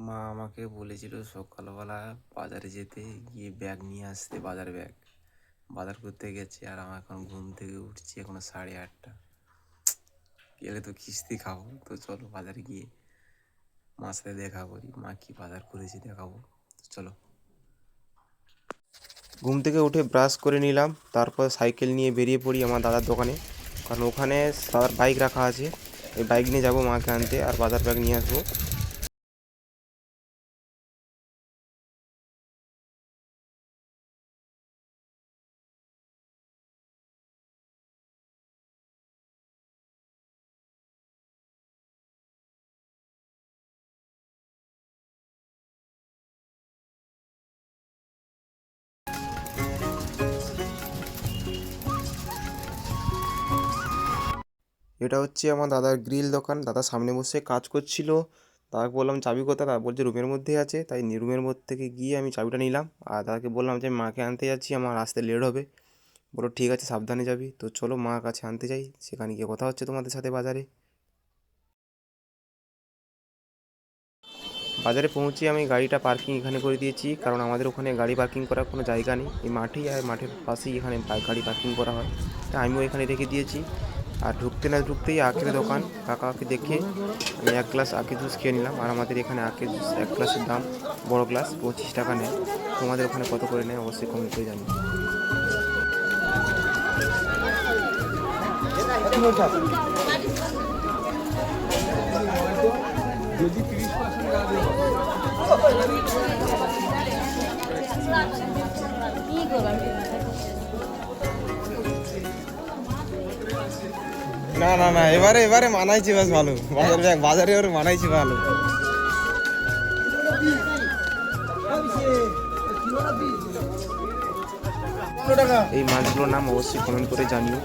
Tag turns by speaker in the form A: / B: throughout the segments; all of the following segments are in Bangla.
A: মা আমাকে বলেছিল সকালবেলা বাজারে যেতে, গিয়ে ব্যাগ নিয়ে আসতে, বাজার ব্যাগ। বাজার করতে গেছে আর আমার এখন ঘুম থেকে উঠছি এখনো 8:30। গেলে তো কিস্তি খাবো, তো চলো বাজারে গিয়ে মার সাথে দেখা করি, মা কি বাজার করেছি দেখাবো। চলো। ঘুম থেকে উঠে ব্রাশ করে নিলাম, তারপর সাইকেল নিয়ে বেরিয়ে পড়ি আমার দাদার দোকানে, কারণ ওখানে দাদার বাইক রাখা আছে। এই বাইক নিয়ে যাবো মাকে আনতে আর বাজার ব্যাগ নিয়ে আসবো। এটা হচ্ছে আমার দাদার গ্রিল দোকান। দাদা সামনে বসে কাজ করছিল। দাদাকে বললাম চাবি কোথায়, দাদা বলছে রুমের মধ্যেই আছে। তাই রুমের মধ্যে থেকে গিয়ে আমি চাবিটা নিলাম আর দাদাকে বললাম যে আমি মাকে আনতে যাচ্ছি, আমার আসতে লেট হবে। বলো ঠিক আছে, সাবধানে যাবি। তো চলো মা কাছে আনতে যাই, সেখানে গিয়ে কথা হচ্ছে তোমাদের সাথে বাজারে। বাজারে পৌঁছে আমি গাড়িটা পার্কিং এখানে করে দিয়েছি, কারণ আমাদের ওখানে গাড়ি পার্কিং করার কোনো জায়গা নেই। এই মাঠেই আর মাঠের পাশেই এখানে গাড়ি পার্কিং করা হয়, তাই আমিও এখানে রেখে দিয়েছি। আর ঢুকতে না ঢুকতেই আখের দোকান, কাকাকে দেখে আমি 1 গ্লাস আখের জুস খেয়ে নিলাম। আর আমাদের এখানে আখের জুস 1 গ্লাসের দাম, বড় গ্লাস 25 টাকা নেয়। তোমাদের ওখানে কত করে নেয় অবশ্যই কমেন্ট করে জানি।
B: না না না, এবারে এবারে মানাইছি বেশ ভালো। বাজারে ওর মানাইছি ভালো।
A: এই মাছগুলোর নাম অবশ্যই কমেন্ট করে জানিও।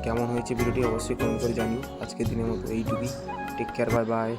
A: কেমন হয়েছে ভিডিওটি অবশ্যই কমেন্ট করে জানিও। আজকের দিনের মতো এইটুকুই। Take care, bye by.